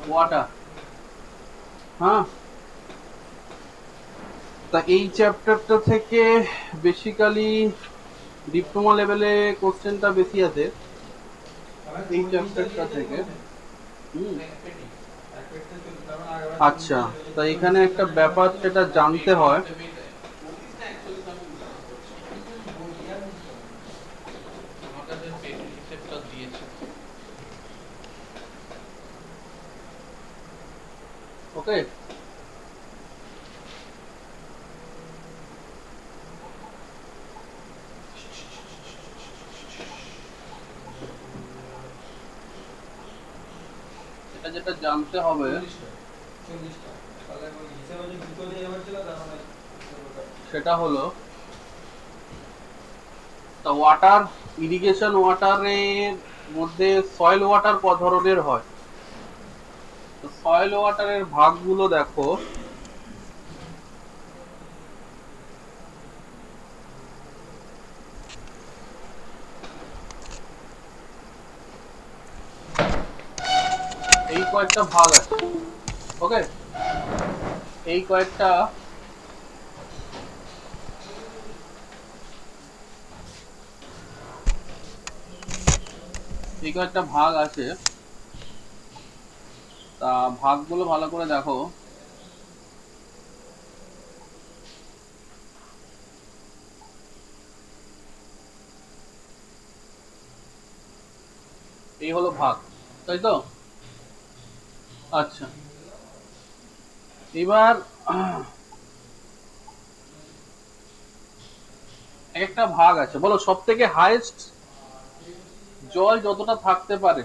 Water. হ্যাঁ, তা এই চ্যাপ্টারটা থেকে বেসিক্যালি ডিপ্লোমা লেভেলে কোশ্চেনটা বেশি আছে এই চ্যাপ্টারটা থেকে। হুম। আচ্ছা, তা এখানে একটা ব্যাপার যেটা জানতে হয়, ওকে, এটা যেটা জানতে হবে সেটা হলো, তা ওয়াটার, ইরিগেশন ওয়াটারের মধ্যে সয়েল ওয়াটার ক ধরনের হয়? তো সয়েল ওয়াটারের ভাগগুলো দেখো। এই কয়েকটা ভাগ আছে, ওকে, এই কয়েকটা এই কয়েকটা ভাগ আছে। তা ভাগগুলো ভালো করে দেখো। এই হলো ভাগ, তাই তো? আচ্ছা, এবার একটা ভাগ আছে, বলো সব থেকে হাইয়েস্ট জল যতটা থাকতে পারে,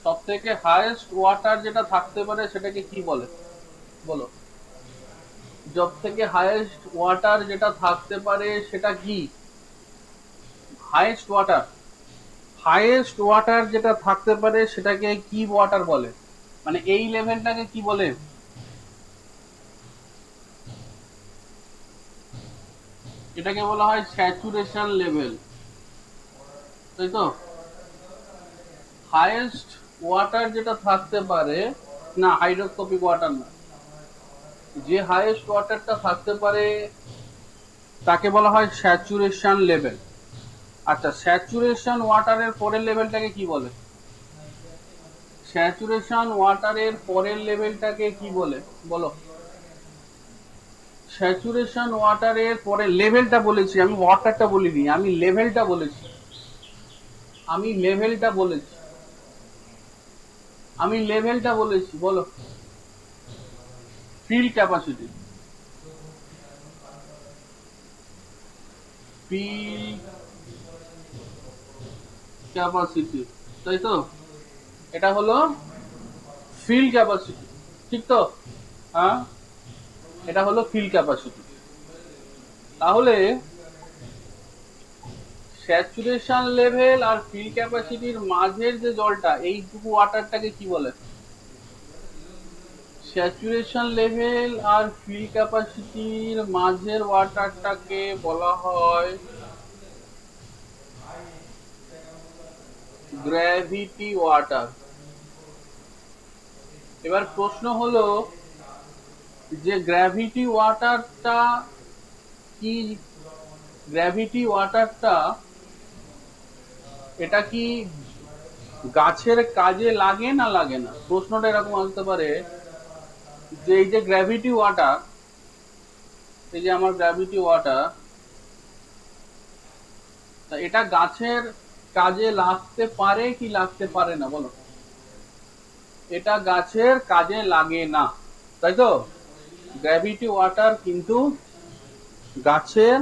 সব থেকে হাইয়েস্ট ওয়াটার যেটা থাকতে পারে সেটাকে কি বলে? বলো, সব থেকে হাইয়েস্ট ওয়াটার যেটা থাকতে পারে সেটা কি? হাইয়েস্ট ওয়াটার, হাইয়েস্ট ওয়াটার যেটা থাকতে পারে সেটাকে কি ওয়াটার বলে? মানে এই লেভেলটাকে কি বলে? এটাকে বলা হয় স্যাচুরেশন লেভেল, তাই তো? হাইয়েস্ট ওয়াটার যেটা থাকতে পারে, না হাইড্রোস্কোপিক ওয়াটার না, যে হাইয়েস্ট ওয়াটারটা থাকতে পারে তাকে বলা হয় স্যাচুরেশন লেভেল। আচ্ছা, স্যাচুরেশন ওয়াটারের পরের লেভেলটাকে কি বলে? স্যাচুরেশন ওয়াটারের পরের লেভেলটাকে কি বলে? বলো, স্যাচুরেশন ওয়াটারের পরে লেভেলটা বলেছি আমি, ওয়াটারটা বলিনি আমি, লেভেলটা বলেছি আমি, লেভেলটা বলেছি আমি, লেভেলটা বলেছি। বলো, ফিল ক্যাপাসিটি, ফিল ক্যাপাসিটি, তাই তো? এটা হলো ফিল ক্যাপাসিটি, ঠিক তো? হ্যাঁ, এটা হলো ফিল ক্যাপাসিটি। তাহলে স্যাচুরেশন লেভেল আর ফিল ক্যাপাসিটির মাঝের যে জলটা, এইটুকু ওয়াটারটাকে কি বলে? স্যাচুরেশন লেভেল আর ফিল ক্যাপাসিটির মাঝের ওয়াটারটাকে বলা হয় গ্র্যাভিটি ওয়াটার। এবার প্রশ্ন হলো যে গ্র্যাভিটি ওয়াটারটা কি? গ্র্যাভিটি ওয়াটারটা এটা কি গাছের কাজে লাগে না লাগে না? প্রশ্নটা এরকম আসতে পারে যে এই যে গ্র্যাভিটি ওয়াটার, এই যে আমার গ্র্যাভিটি ওয়াটার, তা এটা গাছের কাজে লাগতে পারে কি লাগতে পারে না? বলো, এটা গাছের কাজে লাগে না, তাই তো? গ্র্যাভিটি ওয়াটার কিন্তু গাছের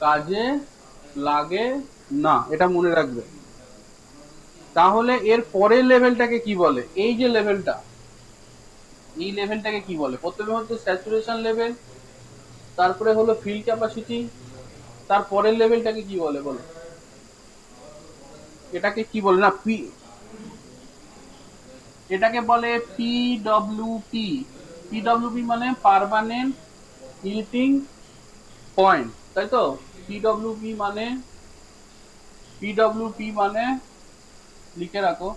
কাজে লাগে না, এটা মনে রাখবে। তাহলে এর পরের লেভেলটাকে কি বলে? এই যে লেভেলটা, এই লেভেলটাকে কি বলে? প্রথমে হচ্ছে স্যাচুরেশন লেভেল, তারপরে হলো ফিল ক্যাপাসিটি, তার পরের লেভেলটাকে কি বলে? বলো, এটাকে কি বলে? না পি, এটাকে বলে পিডব্লিউপি। পিডব্লিউপি মানে পার্মানেন্ট হিটিং পয়েন্ট, তাই তো? পিডব্লিউপি মানে, পিডব্লিউপি মানে লিখে রাখো,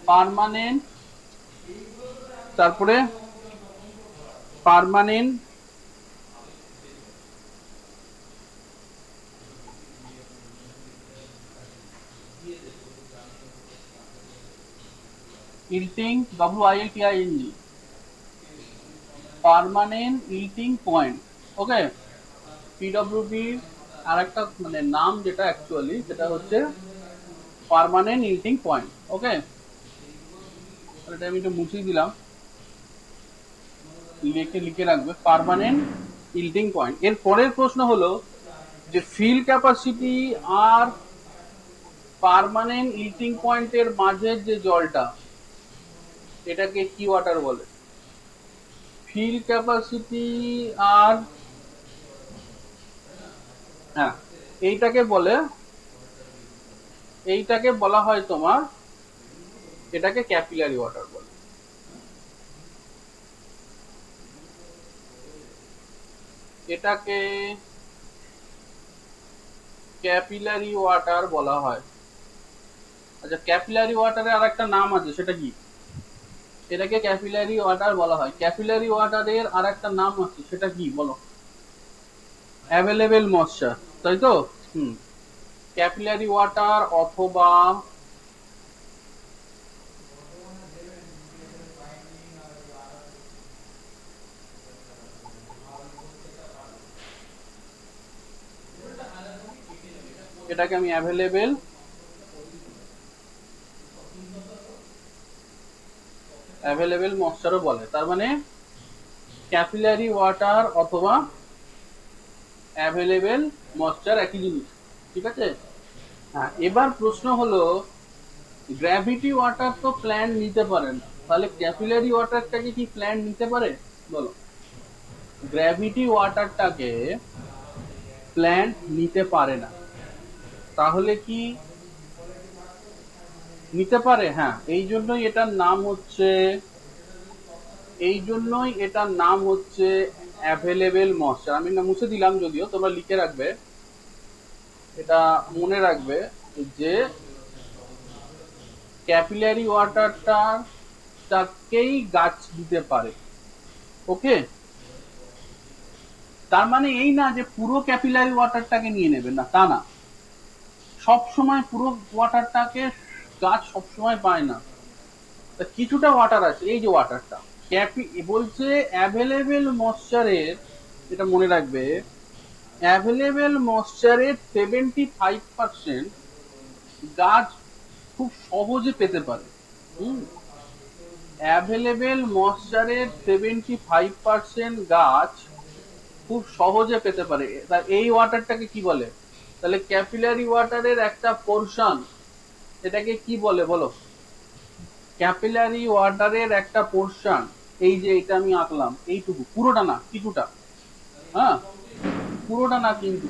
পার্মানেন্ট, তারপরে permanent ইল্টিং, WILTING, permanent wilting point. ওকে, পিডব্লিউডি আর একটা মানে নাম যেটা অ্যাকচুয়ালি সেটা হচ্ছে পার্মানেন্ট ইল্টিং পয়েন্ট। ওকে, এটা আমি একটু মুছিয়ে দিলাম, লিখে লিখে রাখবে পার্মানেন্ট ইল্টিং পয়েন্ট। এর পরের প্রশ্ন হলো যে ফিল ক্যাপাসিটি আর পার্মানেন্ট ইল্টিং পয়েন্টের মাঝের যে জলটা, এটাকে কি ওয়াটার বলে? ফিল ক্যাপাসিটি আর হ্যাঁ এইটাকে বলা হয় তোমার, এটাকে ক্যাপিলারি ওয়াটার বলে। এটাকে ক্যাপিলারি ওয়াটার বলা হয়। আচ্ছা, ক্যাপিলারি ওয়াটারের আর একটা নাম আছে, সেটা কি? এটাকে ক্যাপিলারি ওয়াটার বলা হয়। ক্যাপিলারি ওয়াটারের আর একটা নাম আছে, সেটা কি বলো? অ্যাভেলেবেল ময়েশ্চার, তাই তো? ক্যাপিলারি ওয়াটার অথবা এটাকে আমি অ্যাভেলেবেল ময়েশ্চারও বলে। তার মানে ক্যাপিলারি ওয়াটার অথবা অ্যাভেলেবেল ময়েশ্চার একই জিনিস, ঠিক আছে? হ্যাঁ, এবার প্রশ্ন হলো গ্র্যাভিটি ওয়াটার তো প্ল্যান্ট নিতে পারে না, তাহলে ক্যাপিলারি ওয়াটারটাকে কি প্ল্যান্ট নিতে পারে বলো? গ্র্যাভিটি ওয়াটারটাকে প্ল্যান্ট নিতে পারে না, তাহলে কি নিতে পারে? হ্যাঁ, এই জন্যই এটার নাম হচ্ছে অ্যাভেলেবেল ময়েশ্চার। আমি না মুছে দিলাম, যদিও তোমরা লিখে রাখবে, এটা মনে রাখবে যে ক্যাপিলারি ওয়াটারটাকেই গাছ দিতে পারে। ওকে, তার মানে এই না যে পুরো ক্যাপিলারি ওয়াটারটাকে নিয়ে নেবে, না তা না। সব সময় পুরো ওয়াটারটাকে গাছ সবসময় পায় না, কিছুটা ওয়াটার আছে। এই যে ওয়াটারটা বলছে অ্যাভেলেবেল ময়েশ্চারের, এটা মনে রাখবে, অ্যাভেলেবেল ময়েশ্চারের 75% গাছ খুব সহজে পেতে পারে। অ্যাভেলেবেল ময়েশ্চারের 75% গাছ খুব সহজে পেতে পারে। তা এই ওয়াটারটাকে কি বলে? তাহলে ক্যাপিলারি ওয়াটারের একটা পোরশন, এটাকে কি বলে বলো? ক্যাপিলারি ওয়াটারের একটা পোরশন, এই যে এটা আমি আঁকলাম, এইটুকু, পুরোটা না, কিছুটা। হ্যাঁ, পুরোটা না, কিন্তু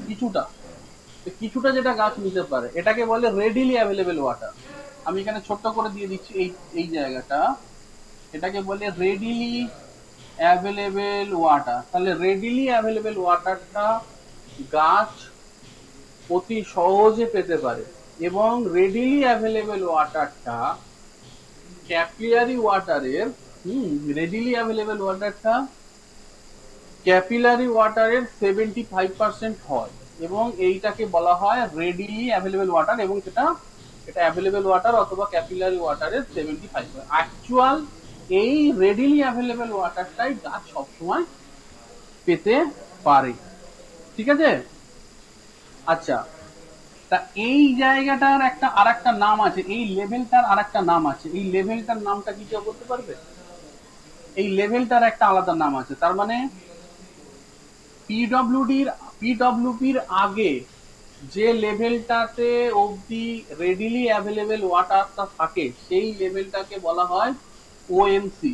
কিছুটা যেটা গাছ নিতে পারে, এটাকে বলে রেডিলি অ্যাভেলেবেল ওয়াটার। আমি এখানে ছোট্ট করে দিয়ে দিচ্ছি এই জায়গাটা, এটাকে বলে রেডিলি অ্যাভেলেবেল ওয়াটার। তাহলে রেডিলি অ্যাভেলেবেল ওয়াটারটা গাছ অতি সহজে পেতে পারে, এবং রেডিলি অ্যাভেলেবেল ওয়াটারটা ক্যাপিলারি ওয়াটারের রেডিলি অ্যাভেলেবেল ওয়াটারটা ক্যাপিলারি ওয়াটারের 75% হয়, এবং এইটাকে বলা হয় রেডিলি অ্যাভেলেবেল ওয়াটার, এবং এটা অ্যাভেলেবেল ওয়াটার অথবা ক্যাপিলারি ওয়াটারের 75। অ্যাকচুয়াল এই রেডিলি অ্যাভেলেবেল ওয়াটারটাই গাছ সবসময় পেতে পারে, ঠিক আছে? আচ্ছা, তা এই জায়গাটার আর একটা নাম আছে, এই লেভেলটার আর একটা নাম আছে। এই লেভেলটার নামটা কি কেউ বলতে পারবে? এই লেভেলটার একটা আলাদা নাম আছে। তার মানে পিডব্লিউপির আগে যে লেভেলটাতে অবধি রেডিলি অ্যাভেলেবেল ওয়াটারটা থাকে, সেই লেভেলটাকে বলা হয় ওএমসি।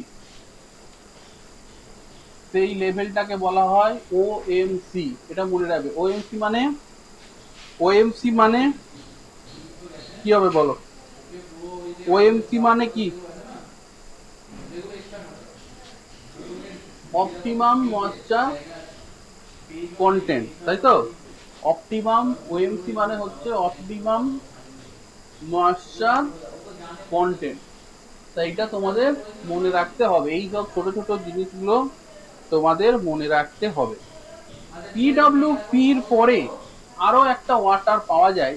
সেই লেভেলটাকে বলা হয় ওএমসি, এটা মনে রাখবে। ওএমসি মানে কি হবে বলো? ওএমসি মানে কি? অপটিমাম ময়েশ্চার কন্টেন্ট, তাই তো? অপটিমাম, ওএমসি মানে হচ্ছে অপটিমাম ময়েশ্চার কন্টেন্ট। তাই এটা তোমাদের মনে রাখতে হবে, এই সব ছোট ছোট জিনিসগুলো তোমাদের মনে রাখতে হবে। পিডব্লিউপির পরে আরো একটা ওয়াটার পাওয়া যায়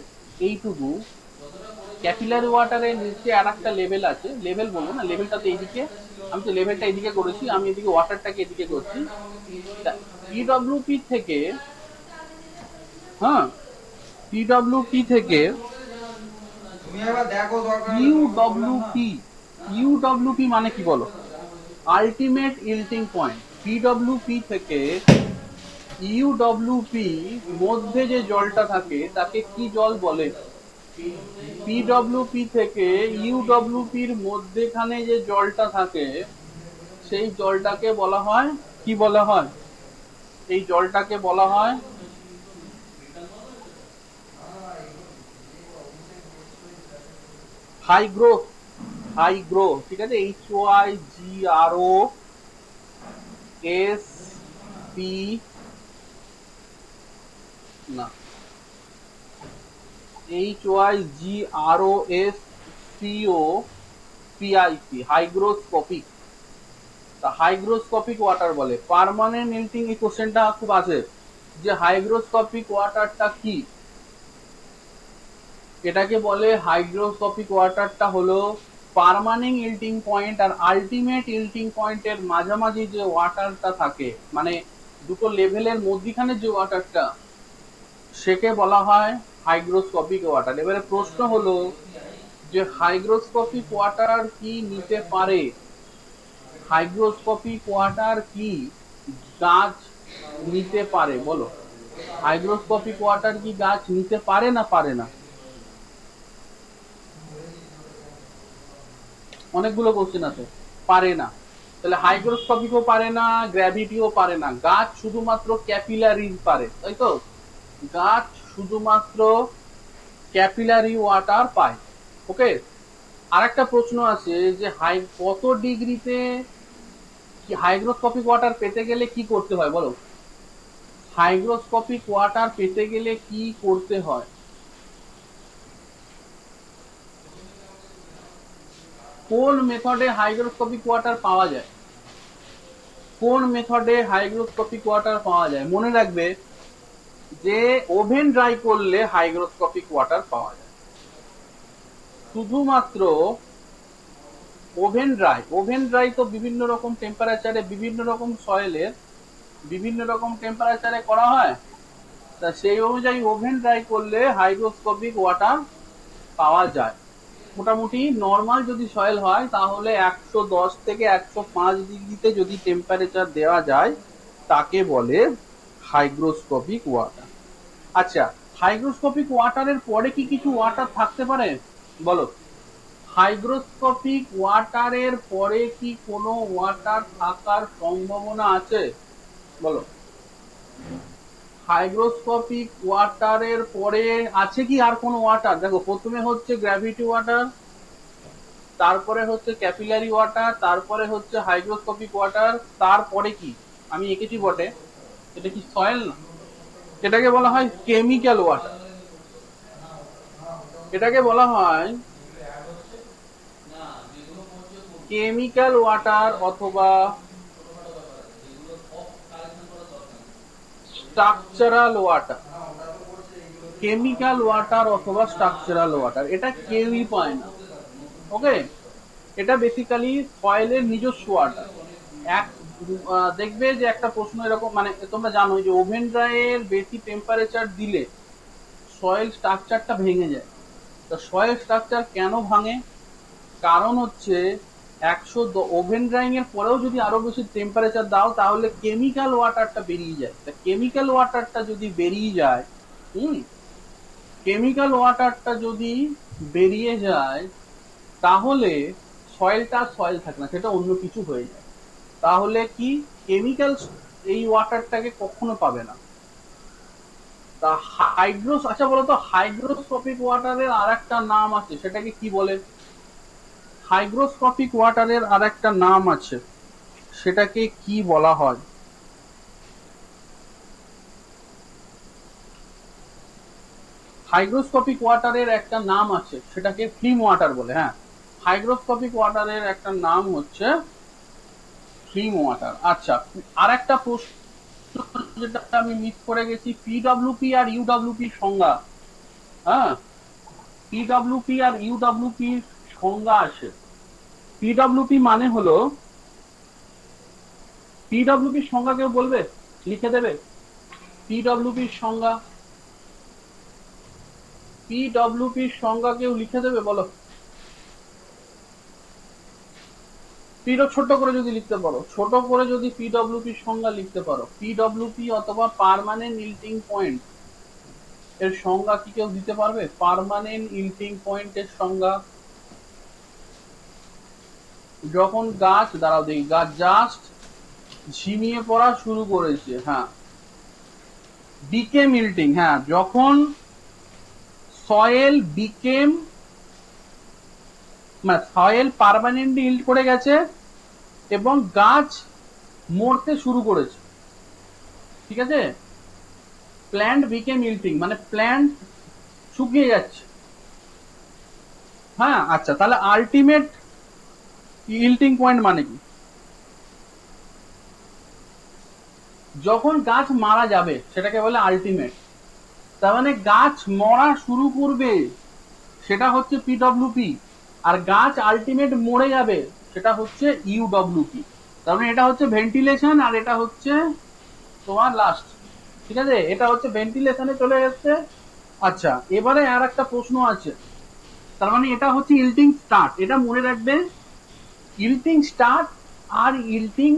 এইটুকু, ক্যাপিলারি ওয়াটারের নিচে আর একটা লেভেল আছে, লেভেল বলবো না, লেভেলটা তো এইদিকে, আমি তো লেভেলটা এইদিকে করেছি, আমি এদিকে ওয়াটারটাকে এদিকে করছি। পিডব্লিউপি থেকে, হ্যাঁ, পিডব্লিউপি থেকে ইউডব্লিউপি, ইউডব্লিউপি মানে কি বলো? Ultimate ইল্টিং point. পিডব্লিউপি থেকে ইউডব্লিউপি মধ্যে যে জলটা থাকে তাকে কি জল বলে? পিডব্লিউপি থেকে ইউডব্লিউপির মধ্যেখানে যে জলটা থাকে সেই জলটাকে বলা হয়, কি বলা হয়? এই জলটাকে বলা হয় হাই গ্রোথ, হাই গ্রোথ, ঠিক আছে? HYGROSP, না, HYGROSCOPIC, হাইগ্রোস্কোপিক। হাইগ্রোস্কোপিক ওয়াটার বলে। পার্মানেন্ট ইল্টিং, এই কোশ্চেনটা খুব আছে যে হাইগ্রোস্কোপিক ওয়াটারটা কি। এটাকে বলে হাইগ্রোস্কোপিক ওয়াটারটা হলো পার্মানেন্ট ইল্টিং পয়েন্ট আর আলটিমেট ইল্টিং পয়েন্টের মাঝামাঝি যে ওয়াটারটা থাকে, মানে দুটো লেভেলের মধ্যখানে যে ওয়াটারটা, সেকে বলা হয় হাইগ্রোস্কোপিক ওয়াটার। এবারে প্রশ্ন হলো যে হাইগ্রোস্কোপিক ওয়াটার কি নিতে পারে? হাইগ্রোস্কোপিক ওয়াটার কি গাছ নিতে পারে বলো? হাইগ্রোস্কোপিক ওয়াটার কি গাছ নিতে পারে না পারে না? অনেকগুলো কোশ্চেন আছে। পারে না, তাহলে হাইগ্রোস্কোপিকও পারে না, গ্র্যাভিটিও পারে না, গাছ শুধুমাত্র ক্যাপিলারি পারে, তাই তো? গাছ শুধুমাত্র ক্যাপিলারি ওয়াটার পায়। ওকে, আরেকটা প্রশ্ন আছে যে কত ডিগ্রিতে হাইগ্রোস্কোপিক ওয়াটার পেতে গেলে কি করতে হয় বলো? হাইগ্রোস্কোপিক ওয়াটার পেতে গেলে কি করতে হয়? কোন মেথডে হাইগ্রোস্কোপিক ওয়াটার পাওয়া যায়? কোন মেথডে হাইগ্রোস্কোপিক ওয়াটার পাওয়া যায়? মনে রাখবে যে ওভেন ড্রাই করলে হাইগ্রোস্কোপিক ওয়াটার পাওয়া যায়। শুধুমাত্র ওভেন ড্রাই, ওভেন ড্রাই তো বিভিন্ন রকম টেম্পারেচারে, বিভিন্ন রকম সয়েলের বিভিন্ন রকম টেম্পারেচারে করা হয়, তা সেই অনুযায়ী ওভেন ড্রাই করলে হাইগ্রোস্কোপিক ওয়াটার পাওয়া যায়। মোটামুটি নর্মাল যদি সয়েল হয় তাহলে 110 থেকে 105 ডিগ্রিতে যদি টেম্পারেচার দেওয়া যায় তাকে বলে হাইগ্রোস্কোপিক ওয়াটার। আচ্ছা, হাইগ্রোস্কোপিক ওয়াটারের পরে কি কিছু ওয়াটার থাকতে পারে বলো? হাইগ্রোস্কোপিক ওয়াটারের পরে কি কোনো ওয়াটার থাকার সম্ভাবনা আছে বলো? হাইগ্রোস্কোপিক ওয়াটারের পরে আছে কি আর কোনো ওয়াটার? দেখো, প্রথমে হচ্ছে গ্র্যাভিটি ওয়াটার, তারপরে হচ্ছে ক্যাপিলারি ওয়াটার, তারপরে হচ্ছে হাইগ্রোস্কোপিক ওয়াটার, তারপরে কি আমি এঁকেছি বটে, এটা কি সয়েল না? এটাকে বলা হয় কেমিক্যাল ওয়াটার। এটাকে বলা হয় কেমিক্যাল ওয়াটার অথবা স্ট্রাকচারাল ওয়াটার। কেমিক্যাল ওয়াটার অথবা স্ট্রাকচারাল ওয়াটার, এটা কেউই পায় না। ওকে, এটা বেসিক্যালি সয়েলের নিজস্ব ওয়াটার। এক দেখবে যে একটা প্রশ্ন এরকম, মানে তোমরা জানো যে ওভেন ড্রাইয়ের বেশি টেম্পারেচার দিলে সয়েল স্ট্রাকচারটা ভেঙে যায়। তো সয়েল স্ট্রাকচার কেন ভাঙে? কারণ হচ্ছে ওভেন ড্রাইং এর পরেও যদি আরো বেশি টেম্পারেচার দাও তাহলে কেমিক্যাল ওয়াটারটা বেরিয়ে যায়। তা কেমিক্যাল ওয়াটারটা যদি বেরিয়ে যায়, কেমিক্যাল ওয়াটারটা যদি বেরিয়ে যায় তাহলে সয়েলটা সয়েল থাকে না, সেটা অন্য কিছু হয়ে যায়। তাহলে কি কেমিক্যাল এই ওয়াটারটাকে কখনো পাবে না। তা আচ্ছা বলতো, হাইগ্রোস্কোপিক ওয়াটারের আর একটা নাম আছে, সেটাকে কি বলে? হাইগ্রোস্কোপিক ওয়াটারের আর একটা নাম আছে, সেটাকে কি বলা হয়? হাইগ্রোস্কোপিক ওয়াটারের একটা নাম আছে, সেটাকে ফিল্ম ওয়াটার বলে। হ্যাঁ, হাইগ্রোস্কোপিক ওয়াটারের একটা নাম হচ্ছে ফিল্ম ওয়াটার। আচ্ছা, আর একটা প্রশ্ন যেটা আমি মিস করে গেছি, পিডব্লিউপি আর ইউডব্লিউপি সংজ্ঞা। হ্যাঁ, পিডব্লিউপি আর ইউডব্লিউপি সংজ্ঞা আছে। পিডব্লিউপি মানে হলো, পিডব্লিউপি সংজ্ঞা কেউ বলবে, লিখে দেবে? পিডব্লিউপি সংজ্ঞা, পিডব্লিউপি সংজ্ঞা কেউ লিখে দেবে, বলো। পিডো ছোট করে যদি লিখতে পারো, ছোট করে যদি পিডব্লিউপি সংজ্ঞা লিখতে পারো, পিডব্লিউপি অথবা পার্মানেন্ট ইল্টিং পয়েন্ট এর সংজ্ঞা কি কেউ দিতে পারবে? পার্মানেন্ট ইল্টিং পয়েন্ট এর সংজ্ঞা, যখন গাছ, দাঁড়াও দেখি, গাছ জাস্ট ঝিমিয়ে পড়া শুরু করেছে, হ্যাঁ, বিকেম ইল্টিং, হ্যাঁ, যখন সয়েল বিকেম, মানে সয়েল পার্মানেন্টলি ইল্ট করে গেছে এবং গাছ মরতে শুরু করেছে, ঠিক আছে? প্ল্যান্ট বিকেম ইল্টিং মানে প্ল্যান্ট শুকিয়ে যাচ্ছে। হ্যাঁ, আচ্ছা, তাহলে আলটিমেট ইল্টিং পয়েন্ট মানে কি? যখন গাছ মারা যাবে সেটাকে বলে আলটিমেট। তার মানে গাছ মরা শুরু করবে সেটা হচ্ছে পিডব্লিউপি, আর গাছ আলটিমেট মরে যাবে সেটা হচ্ছে ইউডব্লিউপি। তার মানে এটা হচ্ছে ভেন্টিলেশন আর এটা হচ্ছে তোমার লাস্ট, ঠিক আছে? এটা হচ্ছে ভেন্টিলেশনে চলে যাচ্ছে। আচ্ছা, এবারে আর একটা প্রশ্ন আছে, তার মানে এটা হচ্ছে ইল্টিং স্টার্ট, এটা মনে রাখবে। ইল্টিং স্টার্ট আর ইল্টিং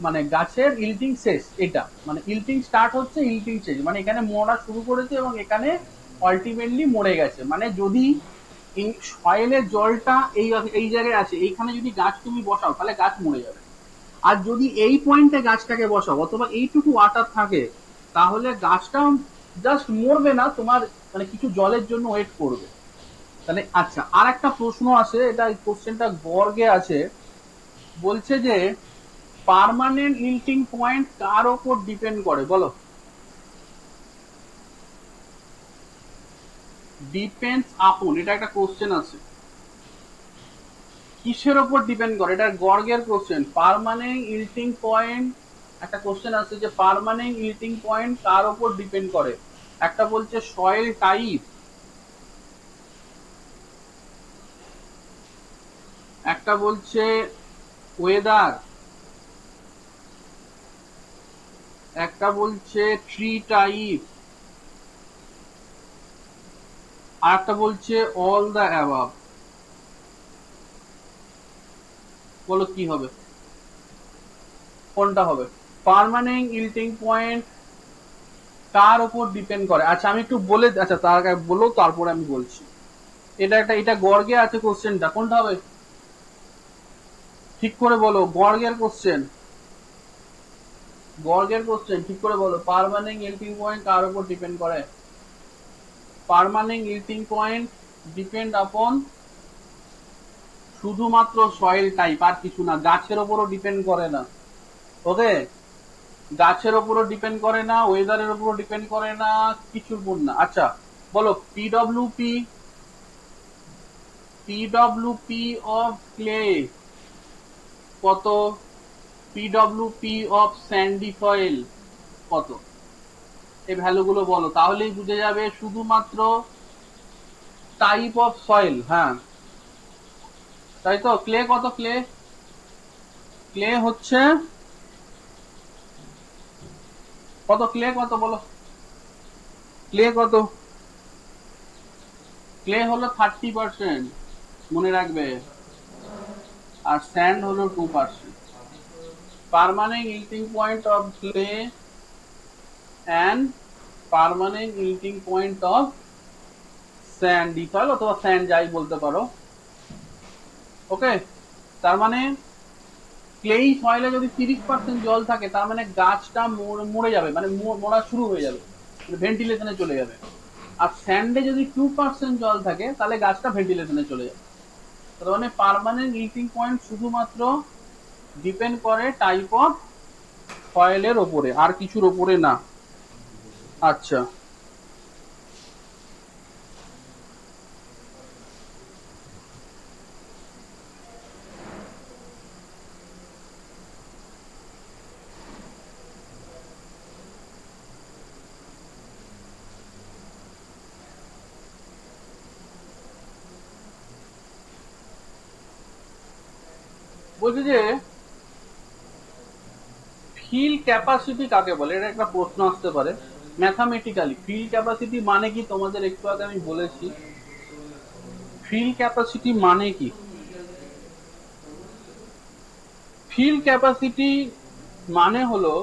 মানে গাছের ইল্টিং শেষ, এটা মানে ইল্টিং স্টার্ট হচ্ছে, ইল্টিং শেষ মানে এখানে মরা শুরু করেছে এবং এখানে আলটিমেটলি মরে গেছে। মানে যদি এই সয়েলের জলটা এই এই জায়গায় আছে, এইখানে যদি গাছ তুমি বসাও তাহলে গাছ মরে যাবে। আর যদি এই পয়েন্টে গাছটাকে বসাও অথবা এইটুকু ওয়াটার থাকে, তাহলে গাছটা জাস্ট মরবে না, তোমার মানে কিছু জলের জন্য ওয়েট করবে। তাহলে আচ্ছা, আর একটা প্রশ্ন আছে, এটা কোশ্চেনটা গর্গে আছে, বলছে যে পার্মানেন্ট ইল্টিং পয়েন্ট কার ওপর ডিপেন্ড করে, বলো? ডিপেন্ডস আপন, এটা একটা কোশ্চেন আছে, কিসের ওপর ডিপেন্ড করে? এটা গর্গের কোশ্চেন। পার্মানেন্ট ইল্টিং পয়েন্ট, একটা কোশ্চেন আছে যে পার্মানেন্ট ইল্টিং পয়েন্ট কার ওপর ডিপেন্ড করে। একটা বলছে সয়েল টাইপ, একটা বলছে ওয়েদার, একটা বলছে ট্রি টাইপ, আর একটা বলছে অল দ্য অ্যাবাভ। বলো কি হবে, কোনটা হবে? পার্মানেন্ট ইল্টিং পয়েন্ট কার উপর ডিপেন্ড করে? আচ্ছা আমি একটু বলে, আচ্ছা তার আগে বলো, তারপরে আমি বলছি। এটা একটা, এটা গর্গে আছে কোশ্চেনটা, কোনটা হবে ঠিক করে বলো? গর্গের কোশ্চেন, গর্গের কোশ্চেন ঠিক করে বলো। পার্মানেন্ট ইল্টিং পয়েন্ট কার উপর ডিপেন্ড করে? পার্মানেন্ট ইল্টিং পয়েন্ট ডিপেন্ড আপন শুধুমাত্র সয়েল টাইপ, আর কিছু না, গাছের ওপরও ডিপেন্ড করে না। ওকে, গাছের ওপরও ডিপেন্ড করে না, ওয়েদারের ওপরও ডিপেন্ড করে না, কিছুর উপর না। আচ্ছা বলো, পিডব্লিউপি, পিডব্লিউপি অফ ক্লে কত? পিডব্লিউপি অফ স্যান্ডি সয়েল কত? এই ভ্যালুগুলো বলো, তাহলেই বুঝে যাবে শুধুমাত্র টাইপ অফ সয়েল। হ্যাঁ, তাই তো। ক্লে কত? ক্লে, ক্লে হচ্ছে কত? ক্লে কত বলো? ক্লে কত? ক্লে হলো 30%, মনে রাখবে, আর স্যান্ড হলো 2%। Permanent wilting point of clay and permanent wilting point of sandy soil, অথবা স্যান্ড যাই বলতে পারো। ওকে, তার মানে ক্লেই সয়েলে যদি 30% জল থাকে, তার মানে গাছটা মরে যাবে, মানে মরা শুরু হয়ে যাবে, ভেন্টিলেশনে চলে যাবে। আর স্যান্ডে যদি 2% জল থাকে, তাহলে গাছটা ভেন্টিলেশনে চলে যাবে। তার মানে পার্মানেন্ট ইল্টিং পয়েন্ট শুধুমাত্র ডিপেন্ড করে টাইপ অফ সয়েলের ওপরে, আর কিছুর ওপরে না। আচ্ছা, বলছি যে ফিল ক্যাপাসিটি কাকে বলে, এটা একটা প্রশ্ন আসতে পারে ম্যাথামেটিক্যালি। ফিল ক্যাপাসিটি মানে কি তোমাদের একটু আগে আমি বলেছি। ফিল ক্যাপাসিটি মানে কি? ফিল ক্যাপাসিটি মানে হলো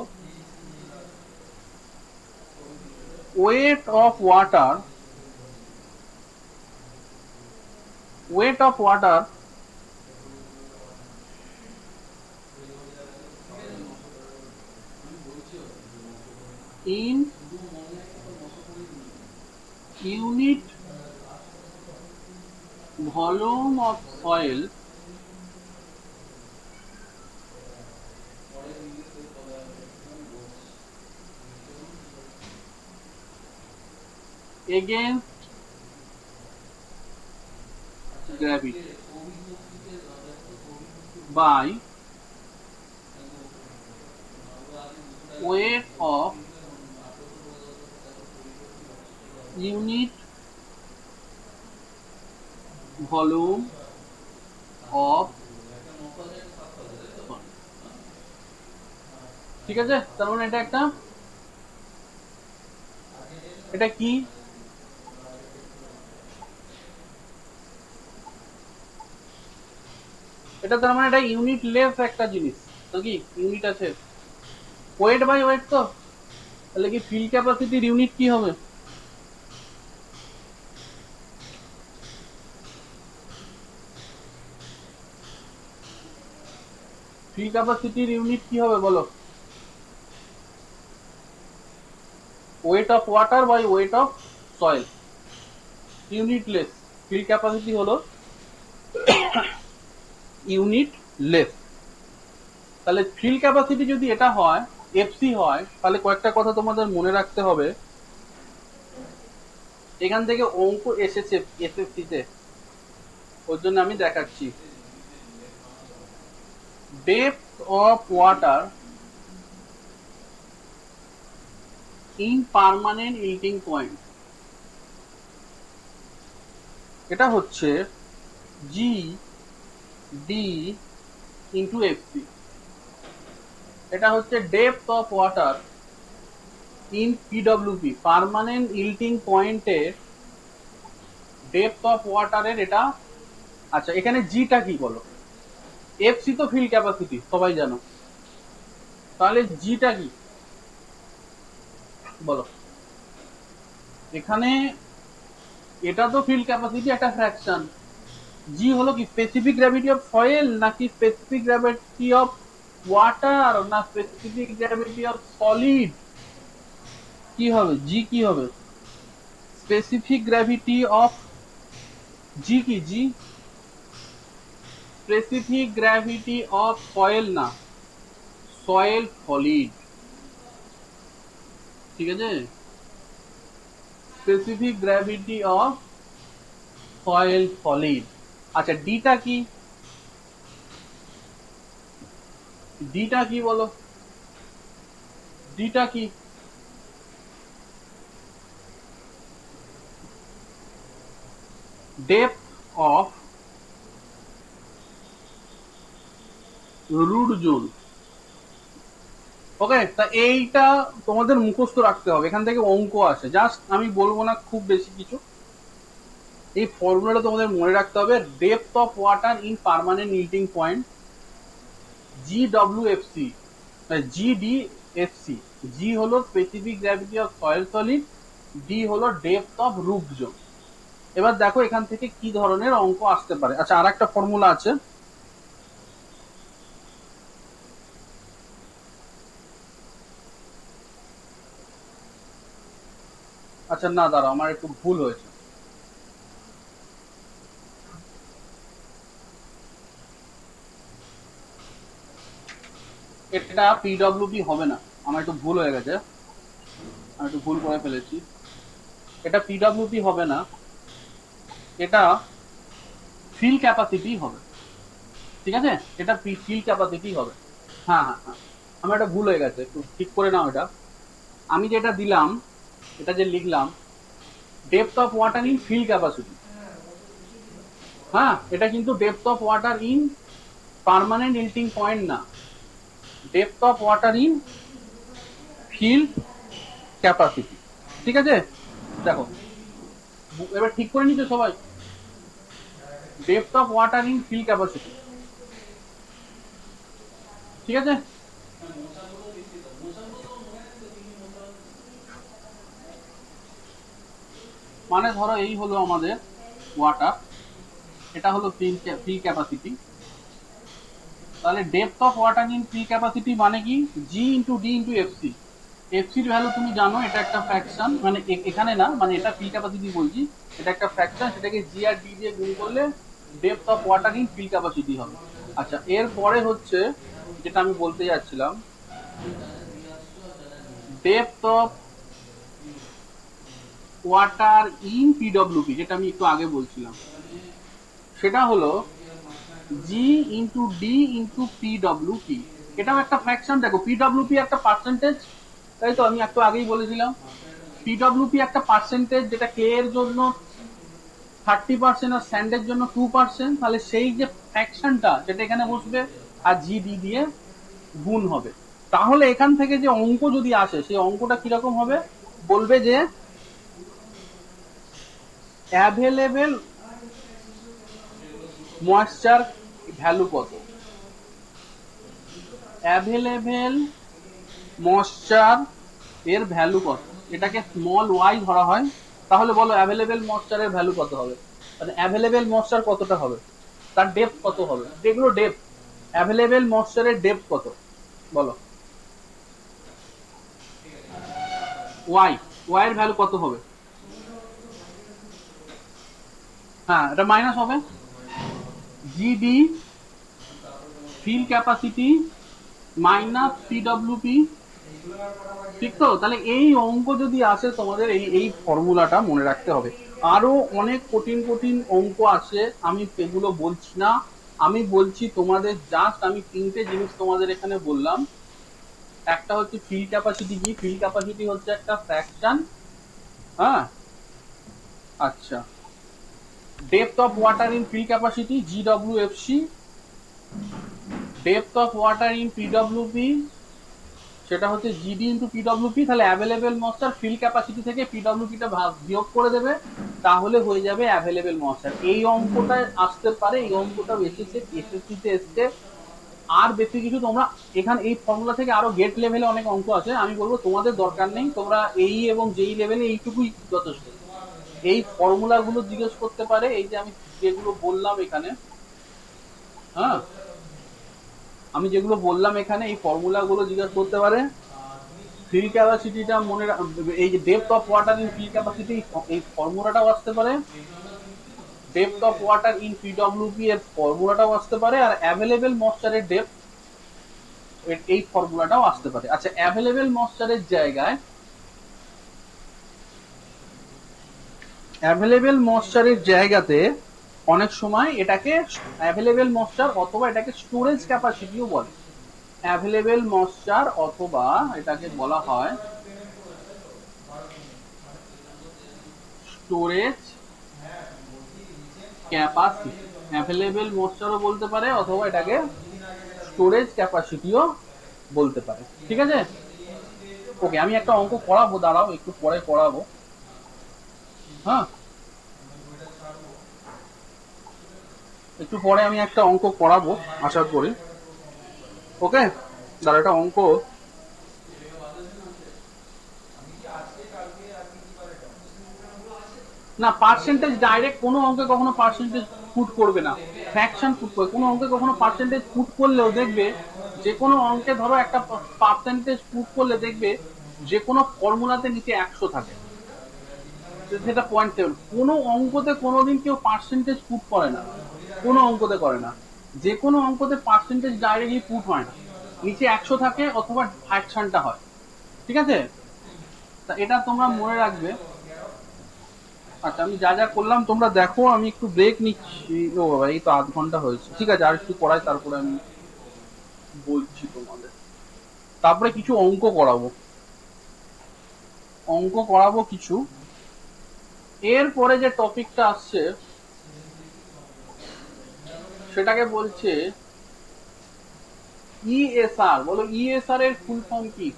wait of water, wait of water in unit volume of soil against gravity by weight of unit volume of soil। ঠিক আছে, তার মানে এটা কি? এটা তার মানে এটা ইউনিট লেস একটা জিনিস, তো কি ইউনিট আছে, ওয়েট বাই ওয়েট। তো তাহলে কি ফিল ক্যাপাসিটির ইউনিট কি হবে? ফিল ক্যাপাসিটির ইউনিট কি হবে বলো? Weight of water by weight of soil, unitless. Field capacity হলো ইউনিট লেস। তাহলে ফিল ক্যাপাসিটি যদি এটা হয়, এফসি হয়, তাহলে কয়েকটা কথা তোমাদের মনে রাখতে হবে। এখান থেকে অঙ্ক এসেছে এসএসসি তে, ওর জন্য আমি দেখাচ্ছি। Depth of water in permanent wilting point, এটা হচ্ছে জি ডি ইন্টু এফসি। এটা হচ্ছে depth of water in PWP, permanent wilting পয়েন্টের ডেপথ অফ ওয়াটারের এটা। আচ্ছা, এখানে জিটা কি বলো? এফসি তো ফিল ক্যাপাসিটি সবাই জানো, তাহলে জিটা কি বলো? এখানে এটা তো ফিল ক্যাপাসিটি একটা ফ্র্যাকশন। জি হলো কি স্পেসিফিক গ্র্যাভিটি অফ সয়েল, নাকি স্পেসিফিক গ্র্যাভিটি অফ ওয়াটার, না স্পেসিফিক গ্র্যাভিটি অফ সলিড? কি হবে জি? কি হবে? স্পেসিফিক গ্র্যাভিটি অফ জি কি? G specific gravity of soil, না সয়েল সলিড। ঠিক আছে, specific gravity of soil solid. আচ্ছা, ডিটা কি? ডিটা কি বলো? ডিটা কি? Depth of root zone. Okay, তা এইটা তোমাদের মুখস্থ রাখতে হবে, এখান থেকে অঙ্ক আসে। জাস্ট আমি বলবো না খুব বেশি কিছু, এই ফর্মুলাটা তোমাদের মনে রাখতে হবে। Depth of water in permanent wilting point, GWFC, GDFC. G হলো specific gravity of soil solid, D হলো ডেপথ অফ রুট জোন। এবার দেখো এখান থেকে কি ধরনের অঙ্ক আসতে পারে। আচ্ছা, আর একটা ফর্মুলা আছে, আচ্ছা না দাঁড়াও, আমার একটু ভুল হয়েছে। এটা পিডব্লিউপি হবে না, আমার একটু ভুল হয়ে গেছে, আমি একটু ভুল করে ফেলেছি। এটা পিডব্লিউপি হবে না, এটা ফিল ক্যাপাসিটি হবে। ঠিক আছে, এটা ফিল ক্যাপাসিটি হবে। হ্যাঁ হ্যাঁ হ্যাঁ, আমার একটা ভুল হয়ে গেছে, একটু ঠিক করে নাও এটা। আমি যেটা দিলাম, এটা যে লিখলাম depth of water in field capacity, হ্যাঁ এটা কিন্তু depth of water in permanent melting point না, depth of water in field capacity. ঠিক আছে, দেখো এবার ঠিক করে নিচ্ছ সবাই, depth of water in field capacity. ঠিক আছে, মানে ধরো এই হলো আমাদের ওয়াটার, এটা হলো ফিল্ড ক্যাপাসিটি। তাহলে depth of water in field capacity মানে কি, G into D into FC. এফসির ভ্যালু তুমি জানো, এটা একটা ফ্র্যাকশন, মানে এখানে না, মানে এটা ফিল্ড ক্যাপাসিটি বলছি, এটা একটা ফ্র্যাকশন, সেটাকে জি আর ডি দিয়ে গুণ করলে depth of water in field capacity হবে। আচ্ছা, এরপরে হচ্ছে যেটা আমি বলতে যাচ্ছিলাম, ডেপথ অফ ওয়াটার ইন পিডব্লিউপি, যেটা আমি একটু আগে বলছিলাম, সেটা হলো জি ইন্টু ডি ইন্টু পিডব্লিউপি। এটাও একটা ফ্র্যাকশন। দেখো পিডব্লিউপি একটা পার্সেন্টেজ, তাই তো আমি একটু আগেই বলেছিলাম পিডব্লিউপি একটা পার্সেন্টেজ, যেটা ক্লে এর জন্য 30% আর স্যান্ডের জন্য 2%। তাহলে সেই যে ফ্র্যাকশনটা যেটা এখানে বসবে আর জি ডি দিয়ে গুণ হবে। তাহলে এখান থেকে যে অঙ্ক যদি আসে, সেই অঙ্কটা কিরকম হবে, বলবে যে অ্যাভেলেবেল ময়েশ্চার ভ্যালু কত, অ্যাভেলেবেল ময়েশ্চার এর ভ্যালু কত, এটাকে স্মল ওয়াই ধরা হয়। তাহলে বলো অ্যাভেলেবেল ময়েশ্চারের ভ্যালু কত হবে, মানে অ্যাভেলেবেল ময়েশ্চার কতটা হবে, তার ডেপথ কত হবে, যেগুলো ডেপথ, অ্যাভেলেবেল ময়েশ্চারের ডেপথ কত বলো, ওয়াই, ওয়াই এর ভ্যালু কত হবে, হ্যাঁ এটা মাইনাস হবে জিডি ফিল্ড ক্যাপাসিটি মাইনাস পিডব্লিউপি। ঠিক তো, তাহলে এই অঙ্ক যদি আসে তোমাদের এই এই ফর্মুলাটা মনে রাখতে হবে। আরো অনেক কঠিন কঠিন অঙ্ক আছে, আমি সেগুলো বলছি না, আমি বলছি তোমাদের জাস্ট আমি তিনটে জিনিস তোমাদের এখানে বললাম। একটা হচ্ছে ফিল্ড ক্যাপাসিটি কি, ফিল্ড ক্যাপাসিটি হচ্ছে একটা ফ্র্যাকশন, হ্যাঁ। আচ্ছা, depth of water in field capacity GWFC, depth of water in PWP সেটা হচ্ছে জিডি ইন্টু পিডব্লিউপি। তাহলে অ্যাভেলেবেল ময়েশ্চার ফিল্ড ক্যাপাসিটি থেকে পিডব্লিউপিটা বিয়োগ করে দেবে, তাহলে হয়ে যাবে অ্যাভেলেবেল ময়েশ্চার। এই অঙ্কটা আসতে পারে, এই অঙ্কটা এসেছে এসএসসিতে এসছে। আর বেশি কিছু তোমরা এখানে এই ফর্মুলা থেকে আরো গেট লেভেলে অনেক অঙ্ক আছে, আমি বলবো তোমাদের দরকার নেই, তোমরা এই এবং যেই লেভেলে এইটুকুই যথেষ্ট। এই ফর্মুলা গুলো জিজ্ঞেস করতে পারে, এই যে আমি যেগুলো বললাম এখানে, হ্যাঁ আমি যেগুলো বললাম এখানে এই ফর্মুলা গুলো জিজ্ঞেস করতে পারে। ফিল্ড ক্যাপাসিটিটা মনে এই যে depth of water in field capacity, এই ফর্মুলাটাও আসতে পারে, ডেপথ অফ ওয়াটার ইন পিডব্লিউপি এর ফর্মুলাটাও আসতে পারে, আর অ্যাভেলেবেল ময়েশ্চারের ডেপথ এই ফর্মুলাটাও আসতে পারে। আচ্ছা, অ্যাভেলেবেল ময়েশ্চারের জায়গায়, অ্যাভেলেবেল ময়েশ্চারের জায়গাতে অনেক সময় এটাকে অ্যাভেলেবেল ময়েশ্চার অথবা এটাকে স্টোরেজ ক্যাপাসিটিও বলে। অ্যাভেলেবেল ময়েশ্চার অথবা এটাকে বলা হয় স্টোরেজ ক্যাপাসিটি। অ্যাভেলেবেল ময়েশ্চারও বলতে পারে অথবা এটাকে স্টোরেজ ক্যাপাসিটিও বলতে পারে। ঠিক আছে, ওকে আমি একটা অঙ্ক করাবো, দাঁড়াও একটু পরে করাবো, হ্যাঁ একটু পরে আমি একটা অঙ্ক করাবো আশা করি। ওকে, দাঁড়া একটা অঙ্ক, না পার্সেন্টেজ ডাইরেক্ট কোনো অঙ্কে কখনো পার্সেন্টেজ পুট করবে না, ফ্র্যাকশন পুট করবে। কোনো অঙ্কে কখনো পার্সেন্টেজ পুট করলেও দেখবে, যে কোনো অঙ্কে ধরো একটা পার্সেন্টেজ পুট করলে দেখবে যে কোনো ফর্মুলাতে নিচে 100 থাকে, সেটা 0.7। কোনো অঙ্কতে কোনোদিন কেউ পার্সেন্টেজ পুট করে না, কোনো অঙ্কতে করে না, যে কোনো অঙ্কতে পার্সেন্টেজ ডাইরেক্টলি পুট হয় না, নিচে 100 থাকে অথবা ফ্র্যাকশনটা হয়। ঠিক আছে, তা এটা তোমরা মনে রাখবে। আচ্ছা, আমি যা যা করলাম তোমরা দেখো, আমি একটু ব্রেক নিচ্ছি। ও বাবা, এই তো আধ ঘন্টা হয়েছে, ঠিক আছে আর একটু পড়াই, তারপরে আমি বলছি তোমাদের। তারপরে কিছু অঙ্ক করাবো, অঙ্ক করাবো কিছু। এরপরে যে টপিকটা আসছে সেটাকে বলছে ইএসআর বলো, ইএসআর এর ফুল ফর্ম কি?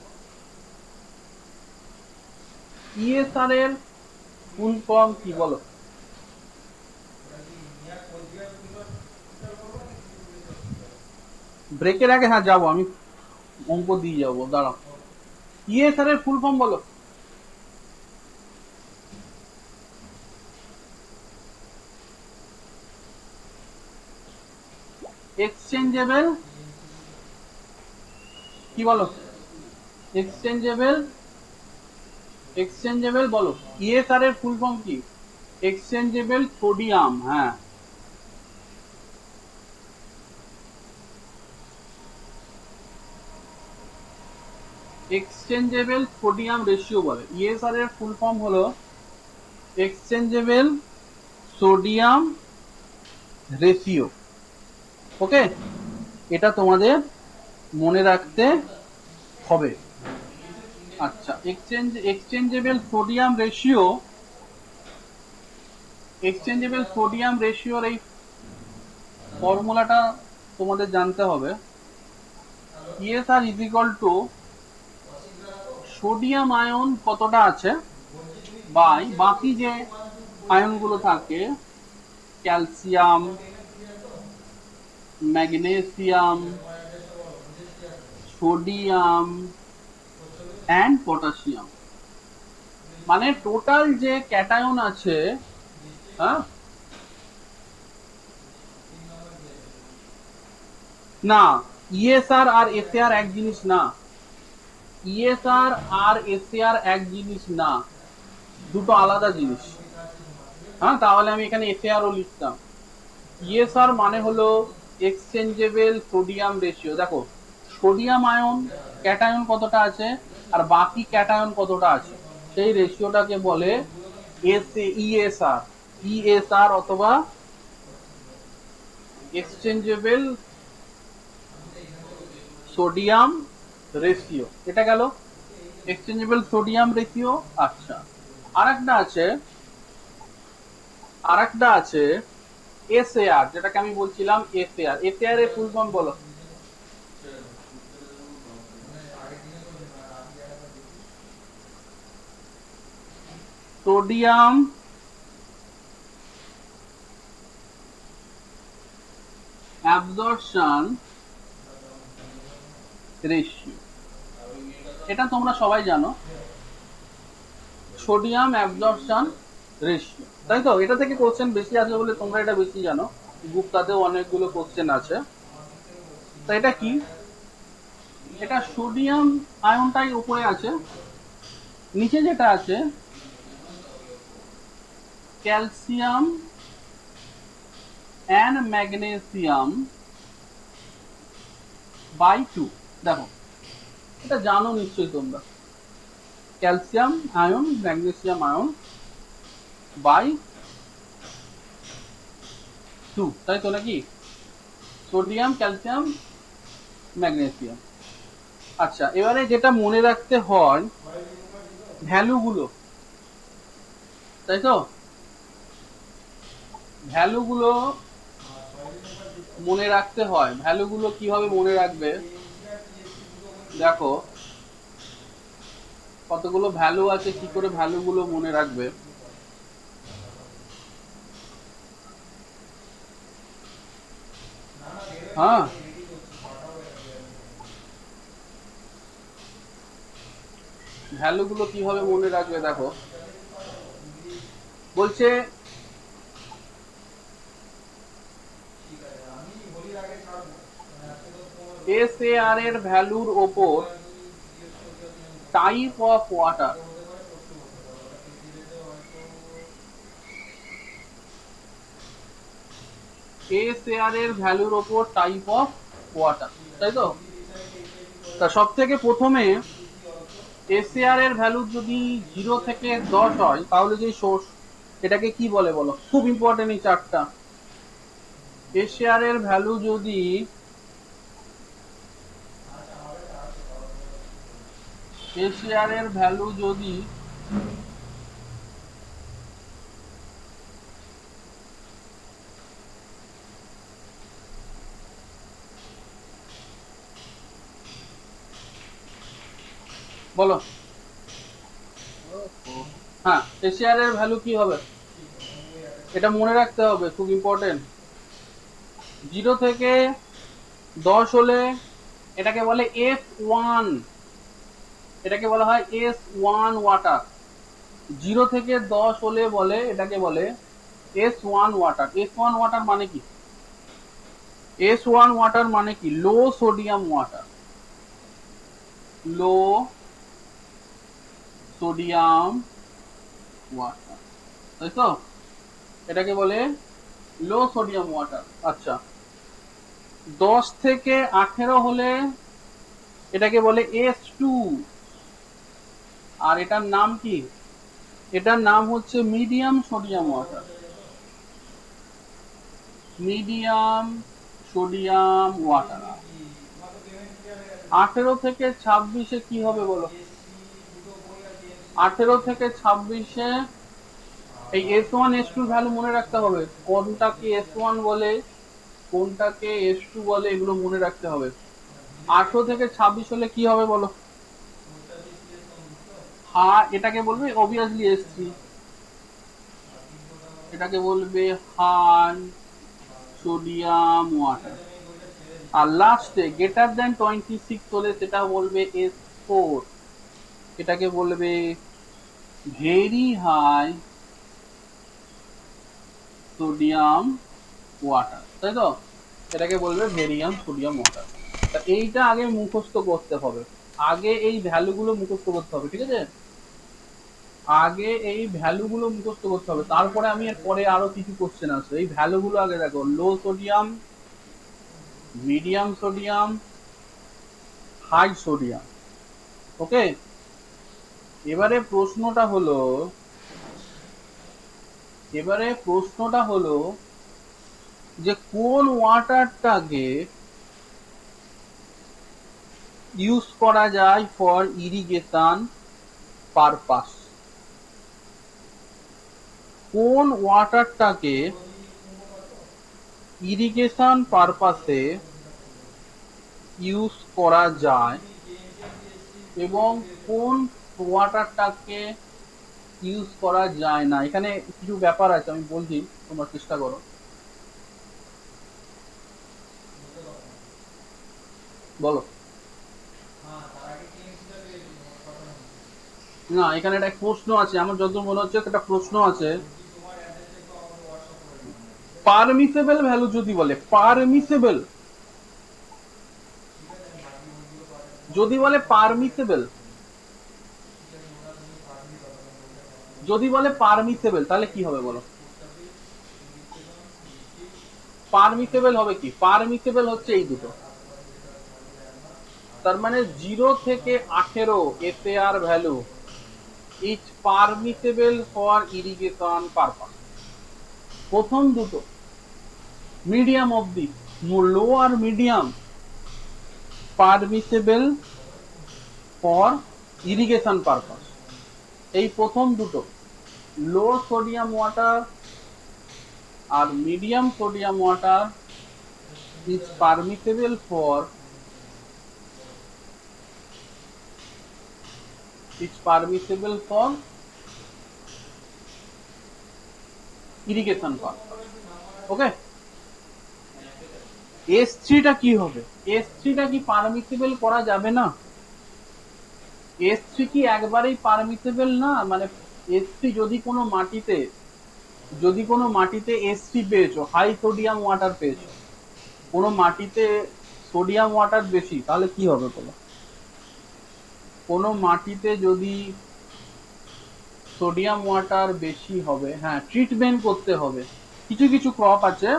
ইএসআর এর ফুল ফর্ম কি বলো? ব্রেকের আগে হ্যাঁ যাবো, আমি অঙ্ক দিয়ে যাবো, দাঁড়াও। ইএসআর এর ফুল ফর্ম বলো। এক্সচেঞ্জেবল কি বলো? এক্সচেঞ্জেবল, এক্সচেঞ্জেবল বলো। ইএসআর এর ফুল ফর্ম কি? এক্সচেঞ্জেবল সোডিয়াম, হ্যাঁ। এক্সচেঞ্জেবল সোডিয়াম রেশিও বলে। ইএসআর এর ফুল ফর্ম হলো এক্সচেঞ্জেবল সোডিয়াম রেশিও। ওকে, এটা তোমাদের মনে রাখতে হবে। আচ্ছা, এক্সচেঞ্জেবল সোডিয়াম রেশিও, এক্সচেঞ্জেবল সোডিয়াম রেশিওর এই ফর্মুলাটা তোমাদের জানতে হবে। ESR is equal to sodium ion কতটা আছে বাই বাকি যে আয়নগুলো থাকে, calcium, magnesium, sodium and potassium. মানে টোটাল যে ক্যাটায়ন আছে, হ্যাঁ না, ইএসআর আর এসএআর এক জিনিস না। ইএসআর আর এসএআর এক জিনিস না, দুটো আলাদা জিনিস। হ্যাঁ, তাহলে আমি এখানে এসএআরও লিখতাম। ইএসআর মানে হলো এক্সচেঞ্জেবল সোডিয়াম রেশিও। দেখো, সোডিয়াম আয়ন ক্যাটায়ন কতটা আছে আর বাকি ক্যাটায়ন কতটা আছে, সেই রেশিওটাকে বলে ইএসআর। ইএসআর অথবা এক্সচেঞ্জেবল সোডিয়াম রেশিও। এটা গেল এক্সচেঞ্জেবল সোডিয়াম রেশিও। আচ্ছা, আরেকটা আছে এসএআর, যেটাকে আমি বলছিলাম এসএআর। এসএআর এর ফুল ফর্ম বলো। Sodium absorption ratio. এটা তোমরা সবাই জানো, সোডিয়াম অ্যাবজর্পশন রেশিও, তাই তো? এটা থেকে কোশ্চেন বেশি আছে বলে তোমরা এটা বেশি জানো, গুপ্তাতেও অনেকগুলো কোশ্চেন আছে। তো এটা কি? এটা সোডিয়াম আয়নটাই উপরে আছে, নিচে যেটা আছে ক্যালসিয়াম অ্যান্ড ম্যাগনেসিয়াম বাই 2। দেখো, এটা জানো নিশ্চয়ই তোমরা, calcium ion magnesium ion by 2, তাই তো নাকি? Sodium, calcium, magnesium. আচ্ছা, এবারে যেটা মনে রাখতে হয় ভ্যালুগুলো, তাই তো? ভ্যালুগুলো মনে রাখতে হয়। ভ্যালুগুলো কিভাবে মনে রাখবে? দেখো, কতগুলো ভ্যালু আছে, কি করে ভ্যালুগুলো মনে রাখবে? হ্যাঁ, ভ্যালুগুলো কিভাবে মনে রাখবে? দেখো, বলছে এসএআর এর ভ্যালুর ওপর টাইপ অফ ওয়াটার, এসএআর এর ভ্যালুর ওপর টাইপ অফ ওয়াটার, তাই তো? তা সব থেকে প্রথমে এসএআর এর ভ্যালু যদি 0 থেকে 10 হয়, তাহলে যে সোর্স, এটাকে কি বলে বলো? খুব ইম্পর্টেন্ট এই চারটা। এসএআর এর ভ্যালু যদি এসএআর এর ভ্যালু যদি বলো। হ্যাঁ, এসিআর এর ভ্যালু কি হবে? এটা মনে রাখতে হবে, খুব ইম্পর্টেন্ট। 0 থেকে 10 হলে এটাকে বলে S1, এটাকে বলা হয় S1 ওয়াটার। 0 থেকে 10 হলে বলে এটাকে বলে S1 ওয়াটার। S1 ওয়াটার মানে কি? S1 ওয়াটার মানে কি? লো সোডিয়াম ওয়াটার। লো সোডিয়াম ওয়াটার, তাই তো? এটাকে বলে লো সোডিয়াম ওয়াটার। আচ্ছা, 10 থেকে 18 হলে এটাকে বলে S2। আর এটার নাম কি? এটার নাম হচ্ছে medium sodium water. Medium sodium water. 18 থেকে 26-এ কি হবে বলো? 18 থেকে 26-এ এই S1 S2 ভ্যালু মনে রাখতে হবে। কোনটাকে S1 বলে, কোনটাকে S2 বলে, এগুলো মনে রাখতে হবে। 18 থেকে 26 হলে কি হবে বলো? হ্যাঁ, এটাকে বলবে অবভিয়াসলি S3। এটাকে বলবে হাই সোডিয়াম ওয়াটার। আর লাস্টে গ্রেটার দেন 26 হলে সেটা বলবে S4। এটাকে বলবে ভেরি হাই সোডিয়াম ওয়াটার, তাই তো? এটাকে বলবে ভেরিয়াম সোডিয়াম ওয়াটার। তা এইটা আগে মুখস্থ করতে হবে, আগে এই ভ্যালুগুলো মুখস্থ করতে হবে, ঠিক আছে? আগে এই ভ্যালুগুলো মুখস্থ করতে হবে, তারপরে আমি এর পরে আরো কিছু কোশ্চেন আসবে। এই ভ্যালুগুলো আগে দেখো, low sodium, medium sodium, high sodium. Okay, এবারে প্রশ্নটা হলো যে কোন ওয়াটারটাকে ইউজ করা যায় ফর ইরিগেশন পারপাস? কোন ওয়াটারটাকে ইরিগেশন পারপাসে ইউজ করা যায় এবং কোন ওয়াটারটাকে ইউজ করা যায় না? এখানে কিছু ব্যাপার আছে, আমি বলছি, তোমরা চেষ্টা করো। বলো। না, এখানে একটা প্রশ্ন আছে, আমার যত মনে হচ্ছে একটা প্রশ্ন আছে। পারমিসেবল ভ্যালু যদি বলে, পারমিসেবল, যদি বলে পারমিসেবল, যদি বলে পারমিসেবল, তাহলে কি হবে বলো? পারমিসেবল হবে কি? পারমিসেবল হচ্ছে এই দুটো। তার মানে 0 থেকে 18 SAR value is permissible for irrigation purpose. প্রথম দুটো, মিডিয়াম অবধি, লো আর medium, permissible for irrigation purpose. এই প্রথম দুটো, লো সোডিয়াম ওয়াটার আর medium sodium water is permissible for irrigation purpose. Okay, S3টা কি হবে? S3টা কি পারমিসেবল করা যাবে না? S3 কি একবারেই পারমিসেবল না? মানে S3 যদি কোনো মাটিতে S3 পেয়েছো, হাই সোডিয়াম ওয়াটার পেয়েছো, কোনো মাটিতে সোডিয়াম ওয়াটার বেশি, তাহলে কি হবে বলো? কোনো মাটিতে যদি সোডিয়াম ওয়াটার বেশি হবে, হ্যাঁ, ট্রিটমেন্ট করতে হবে। কিছু কিছু ক্রপ আছে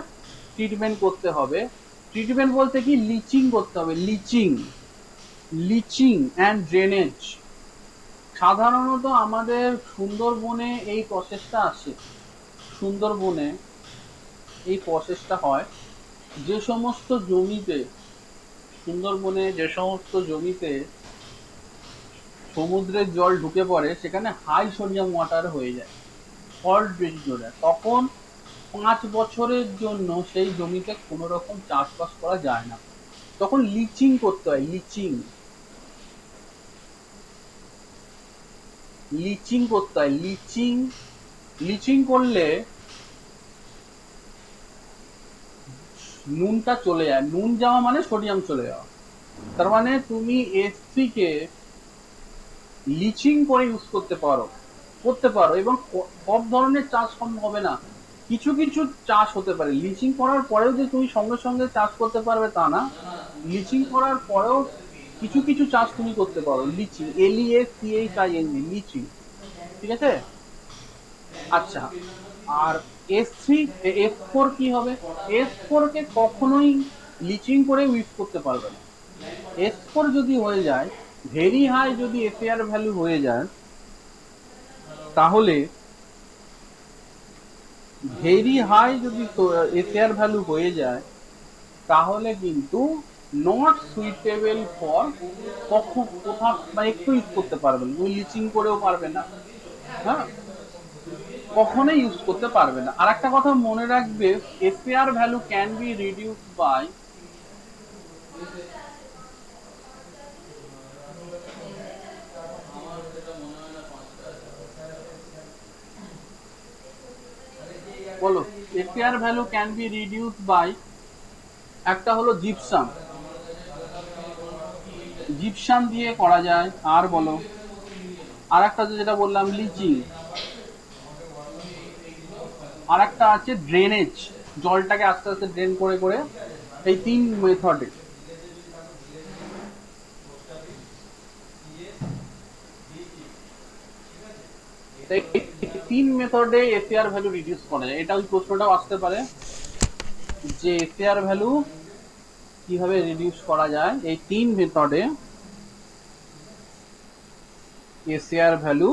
ট্রিটমেন্ট করতে হবে। ট্রিটমেন্ট বলতে কি? লিচিং করতে হবে, লিচিং অ্যান্ড ড্রেনেজ। সাধারণত আমাদের সুন্দরবনে এই প্রসেসটা আসে। সুন্দরবনে এই প্রসেসটা হয় যে সমস্ত জমিতে, সুন্দরবনে যে সমস্ত জমিতে সমুদ্রের জল ঢুকে পড়ে, সেখানে হাই সোডিয়াম ওয়াটার হয়ে যায়, সল্ট বেশি চলে, তখন 5 বছরের জন্য সেই জমিতে কোনো রকম চাষবাস করা যায় না। তখন লিচিং করতে হয়, লিচিং। লিচিং করতে হয়। লিচিং লিচিং করলে নুনটা চলে যায়, নুন যাওয়া মানে সোডিয়াম চলে যাওয়া। তার মানে তুমি S3 কে লিচিং করে ইউজ করতে পারো এবং সব ধরনের চাষ হবে না, কিছু কিছু চাষ হতে পারে। লিচিং করার পরেও যে তুমি সঙ্গে সঙ্গে চাষ করতে পারবে তা না, লিচিং করার পরেও কিছু কিছু চাষ তুমি করতে পারো। লিচিং, LEACHING, লিচিং, ঠিক আছে। আচ্ছা, আর S4 কি হবে? S4 কে কখনোই লিচিং করে ইউজ করতে পারবে না। S4 যদি হয়ে যায়, ভেরি হাই যদি এফএআর ভ্যালু হয়ে যায়, তাহলে ভেরি হাই যদি এফএআর ভ্যালু হয়ে যায়, তাহলে কিন্তু নট সুইটেবল ফর, কখন কোথাও মানে একটু ইউজ করতে পারবে না, তুমি লিচিং করেও পারবে না, হ্যাঁ, কখনোই ইউজ করতে পারবে না। আর একটা কথা মনে রাখবে, FAR value can be reduce by, বলো, FAR value can be reduce by, একটা হলো জিপসাম, জিপসাম দিয়ে করা যায়। আর বলো, আর একটা যেটা বললাম লিচিং, আর একটা আছে ড্রেনেজ, জলটাকে আস্তে আস্তে ড্রেন করে করে। এই তিন মেথডে, তিন মেথডে এফএআর ভ্যালু রিডিউস করা যায়। এটা ওই প্রশ্নটাও আসতে পারে যে এফএআর ভ্যালু কিভাবে রিডিউস করা যায়। এই তিন মেথডে এফএআর ভ্যালু